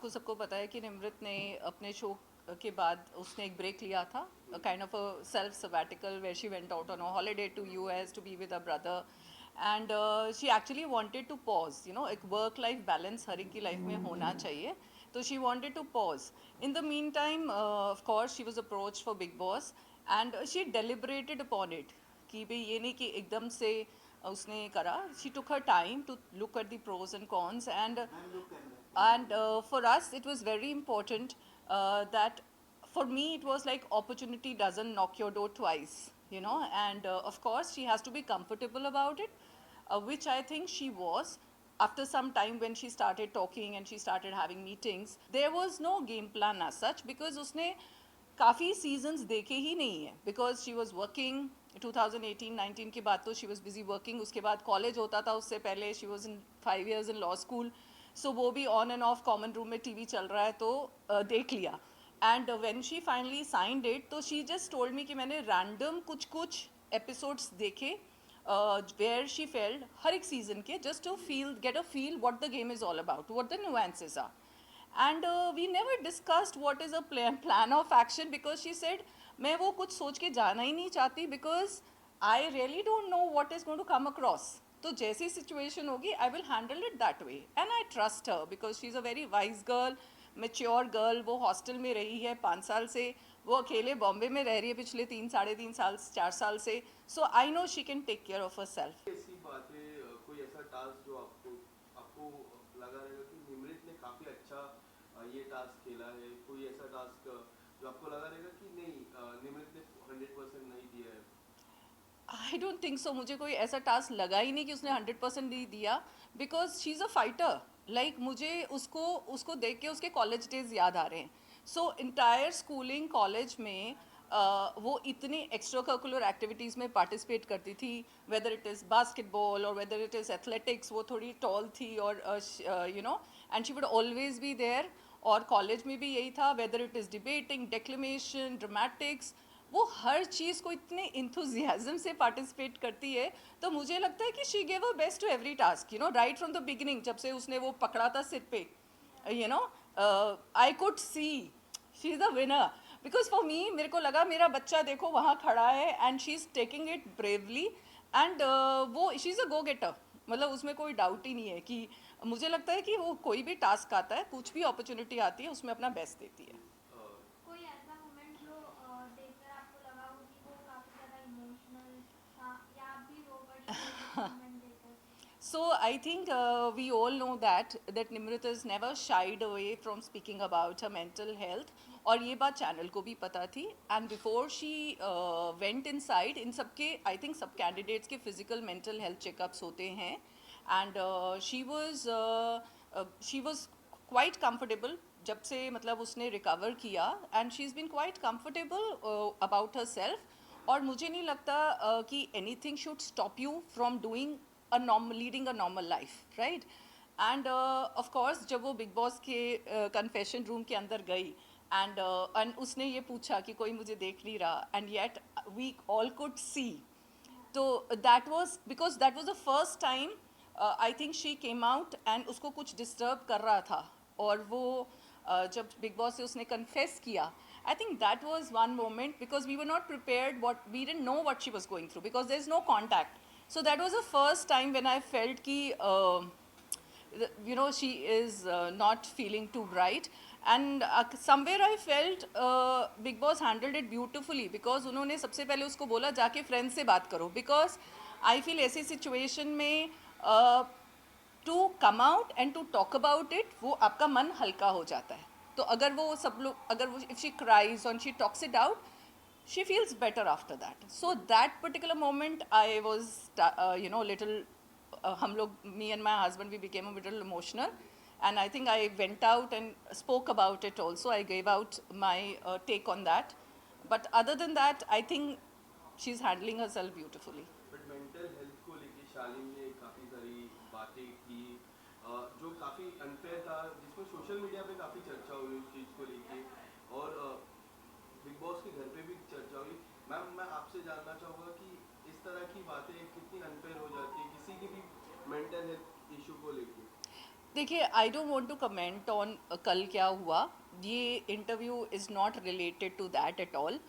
आपको सबको पता है कि निमृत ने अपने शो के बाद उसने एक ब्रेक लिया था, kind of a self sabbatical where she went out on a holiday to US to be with a brother and she actually wanted to pause, you know, एक वर्क लाइफ बैलेंस हर एक की life में होना चाहिए, तो she wanted to pause. In the mean time of course she was approached for Bigg Boss and she deliberated upon it कि भाई ये नहीं कि एकदम से उसने करा. She took her time to look at the pros and cons and for us it was very important that for me it was like opportunity doesn't knock your door twice, you know, and of course she has to be comfortable about it, which I think she was. After some time when she started talking and she started having meetings, there was no game plan as such because उसने काफ़ी seasons देखे ही नहीं है because she was working. 2018-19 के बाद तो she was busy working, उसके बाद कॉलेज होता था, उससे पहले she was in 5 years in law school, so वो भी on and off common room में टीवी चल रहा है तो देख लिया. And when she finally signed it तो शी जस्ट टोल्ड मी कि मैंने रैंडम कुछ कुछ एपिसोड्स देखे वेयर शी फेल्ड हर एक सीजन के, just to feel get a feel what the game is all about, what the nuances are. And we never discussed what is a plan of action because she said मैं वो कुछ सोच के जाना ही नहीं चाहती because I really don't know what is going to come across. तो जैसी situation होगी I will handle it that way and I trust her because she is a very wise girl, mature girl. वो hostel में रही है 5 साल से, वो अकेले बॉम्बे में रह रही है पिछले 3 साढ़े 3 साल 4 साल से, so I know she can take care of herself. ऐसी बातें कोई ऐसा टास्क जो आपको आपको लगा रहेगा कि निमृत ने काफ़ी अच्छा ये टास्क खेला है, कोई ऐसा टास्क जो आपको लगा रहेगा कि नहीं निमृत ने 100% नहीं दिया है? I don't think so. मुझे कोई ऐसा टास्क लगा ही नहीं कि उसने 100% नहीं दिया because she is a fighter. Like मुझे उसको उसको देख के उसके कॉलेज डेज याद आ रहे हैं. सो इंटायर स्कूलिंग कॉलेज में वो इतनी एक्स्ट्रा करिकुलर एक्टिविटीज़ में पार्टिसिपेट करती थी, वेदर इट इज़ बास्केटबॉल और वेदर इट इज़ एथलेटिक्स. वो थोड़ी टॉल थी और you know, and she would always be there. और कॉलेज में भी यही था, whether it is debating, declamation, dramatics, वो हर चीज़ को इतने इंथुजियाज्म से पार्टिसिपेट करती है. तो मुझे लगता है कि she gave a best to every task, you know, right from the beginning. जब से उसने वो पकड़ा था सिर पे, you know, I could see she is the winner because for me, मेरे को लगा मेरा बच्चा देखो वहाँ खड़ा है and she is taking it bravely and वो she is a go getter. मतलब उसमें कोई डाउट ही नहीं है कि मुझे लगता है कि वो कोई भी टास्क आता है, कुछ भी अपॉर्चुनिटी आती है, उसमें अपना बेस्ट देती है. कोई ऐसा मोमेंट जो देखकर आपको लगा हो कि वो काफी ज्यादा इमोशनल था या आप भी रो पड़ी हो मोमेंट देखकर? So I think we all know that Nimrita has never shied away from speaking about her mental health. और ये बात चैनल को भी पता थी. And before she went inside, इन सबके I think सब candidates के physical mental health checkups होते हैं. And she was quite comfortable जब से मतलब उसने recover किया, and she's been quite comfortable about herself. और मुझे नहीं लगता कि anything should stop you from doing a normal, leading a normal life, right? And of course जब वो बिग बॉस के कन्फेशन रूम के अंदर गई and उसने ये पूछा कि कोई मुझे देख नहीं रहा, and yet we all could see. तो that was because that was the first time I think she came out and उसको कुछ डिस्टर्ब कर रहा था. और वो जब बिग बॉस से उसने कन्फेस किया, I think that was one moment because we were not prepared, what we didn't know what she was going through because there is no contact. So that was the first time when I felt ki you know, she is not feeling too bright. And somewhere I felt Big Boss handled it beautifully because उन्होंने सबसे पहले उसको बोला जाके friend से बात करो, because I feel ऐसी सिचुएशन में to come out and to talk about it, वो आपका मन हल्का हो जाता है. तो अगर वो सब लोग, अगर वो इफ शी क्राइज और she talks it out, she feels better after that. So that particular moment I was you know, little hum log, me and my husband, we became a little emotional, and I think I went out and spoke about it also. I gave out my take on that, but other than that I think she's handling herself beautifully. But mental health को लेके शालीन ने काफ़ी सारी बातें की जो काफ़ी unfair था, जिसमें सोशल मीडिया पे काफ़ी चर्चा हुई उस चीज़ को लेके, और बिग बॉस के घर पे भी चर्चा हुई. मैम, मैं आपसे जानना चाहूँगा कि इस तरह की बातें कितनी अनफेयर हो जाती है किसी की भी मेंटल हेल्थ इशू को लेके? देखिए, I don't want to comment on कल क्या हुआ. ये interview is not related to that at all,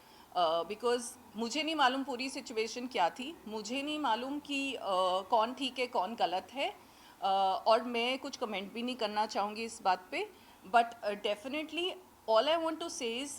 because मुझे नहीं मालूम पूरी सिचुएशन क्या थी. मुझे नहीं मालूम कि कौन ठीक है कौन गलत है, और मैं कुछ कमेंट भी नहीं करना चाहूँगी इस बात पे. But definitely all I want to say is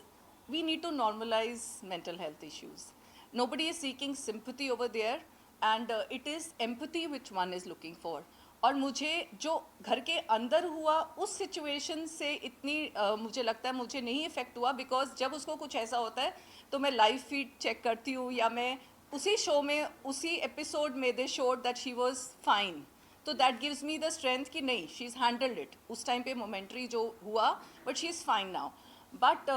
we need to normalize mental health issues. Nobody is seeking sympathy over there, and it is empathy which one is looking for. और मुझे जो घर के अंदर हुआ उस सिचुएशन से इतनी मुझे लगता है मुझे नहीं इफेक्ट हुआ, बिकॉज जब उसको कुछ ऐसा होता है तो मैं लाइव फीड चेक करती हूँ, या मैं उसी शो में उसी एपिसोड में they showed that she was fine. तो that gives me the strength कि नहीं, शी इज़ हैंडल्ड इट. उस टाइम पे मोमेंट्री जो हुआ, but she is fine now. But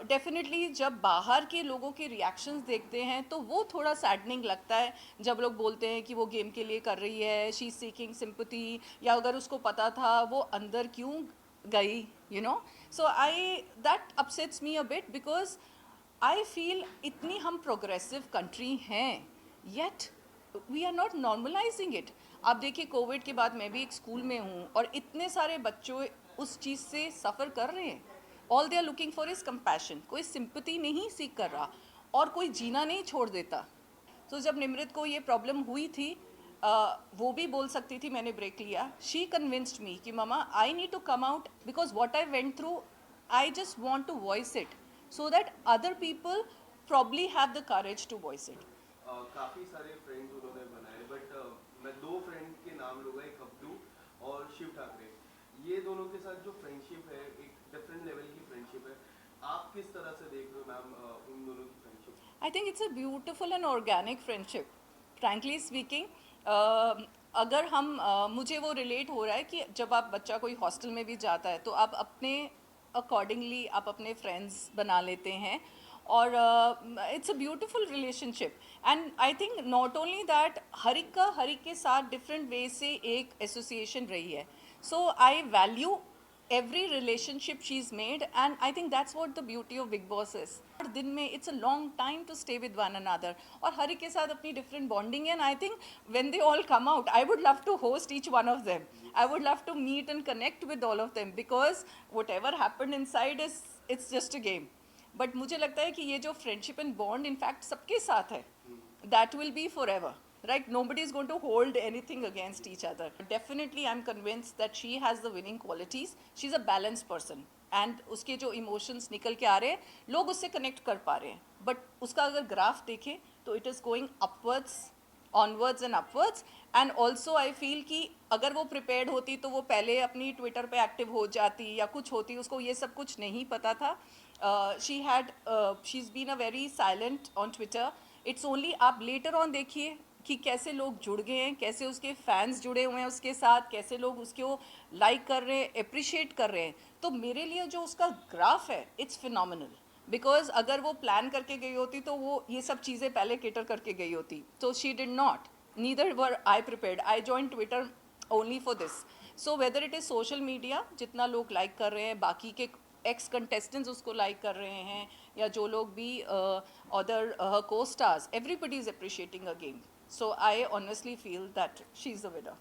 definitely जब बाहर के लोगों के रिएक्शंस देखते हैं तो वो थोड़ा सैडनिंग लगता है. जब लोग बोलते हैं कि वो गेम के लिए कर रही है, शी इज सीकिंग सिंपैथी, या अगर उसको पता था वो अंदर क्यों गई, you know. So I that upsets me a bit, because I feel इतनी हम प्रोग्रेसिव कंट्री हैं, yet we are not normalising it. आप देखिए, कोविड के बाद मैं भी एक स्कूल में हूँ और इतने सारे बच्चों उस चीज़ से सफ़र कर रहे हैं. All they are looking for is compassion. कोई सिंपैथी नहीं सीख कर रहा और कोई जीना नहीं छोड़ देता. तो जब निमृत को ये प्रॉब्लम हुई थी, वो भी बोल सकती थी मैंने ब्रेक लिया. शी कन्विंस्ड मी कि mama I need to come out, because what I went through I just want to voice it, so that other people probably have the courage to voice it. काफ़ी सारे friends उन्होंने बनाए, but मैं दो friend के नाम लूँगा, एक अब्दू और शिव ठाकरे. ये दोनों के साथ जो फ्रेंडशिप है, एक डिफरेंट लेवल की फ्रेंडशिप है. आप किस तरह से देख रहे हो मैम उन दोनों की friendship? I think it's a beautiful and organic friendship. Frankly speaking, अगर हम मुझे वो रिलेट हो रहा है कि जब आप बच्चा कोई हॉस्टल में भी जाता है तो आप अपने अकॉर्डिंगली आप अपने फ्रेंड्स बना लेते हैं, और it's a beautiful relationship. And I think not only that, Harik के साथ डिफरेंट वे से एक एसोसिएशन रही है. So I value every relationship she's made, and I think that's what the beauty of Big Boss is. हर दिन में it's a long time to stay with one another, और हर एक के साथ अपनी different bonding है. And I think when they all come out, I would love to host each one of them. I would love to meet and connect with all of them, because whatever happened inside is it's just a game. But मुझे लगता है कि ये जो friendship and bond in fact सबके साथ है, that will be forever. Right? Nobody is going to hold anything against each other. Definitely, I'm convinced that she has the winning qualities. She's a balanced person. And उसके जो emotions निकल के आ रहे हैं, लोग उससे connect कर पा रहे हैं. But उसका अगर graph देखें, तो it is going upwards, onwards and upwards. And also I feel कि अगर वो prepared होती तो वो पहले अपनी Twitter पे active हो जाती या कुछ होती. उसको ये सब कुछ नहीं पता था. She's been a very silent on Twitter. It's only आप later on देखिए कि कैसे लोग जुड़ गए हैं, कैसे उसके फैंस जुड़े हुए हैं उसके साथ, कैसे लोग उसको लाइक कर रहे हैं, अप्रिशिएट कर रहे हैं. तो मेरे लिए जो उसका ग्राफ है, इट्स फिनोमिनल. बिकॉज अगर वो प्लान करके गई होती तो वो ये सब चीज़ें पहले केटर करके गई होती. तो she did not, neither were I prepared. I join Twitter only for this. So whether it is social media, जितना लोग लाइक कर रहे हैं, बाकी के एक्स कंटेस्टेंट्स उसको लाइक कर रहे हैं, या जो लोग भी other co-stars, everybody is appreciating a game. So I honestly feel that she's the winner.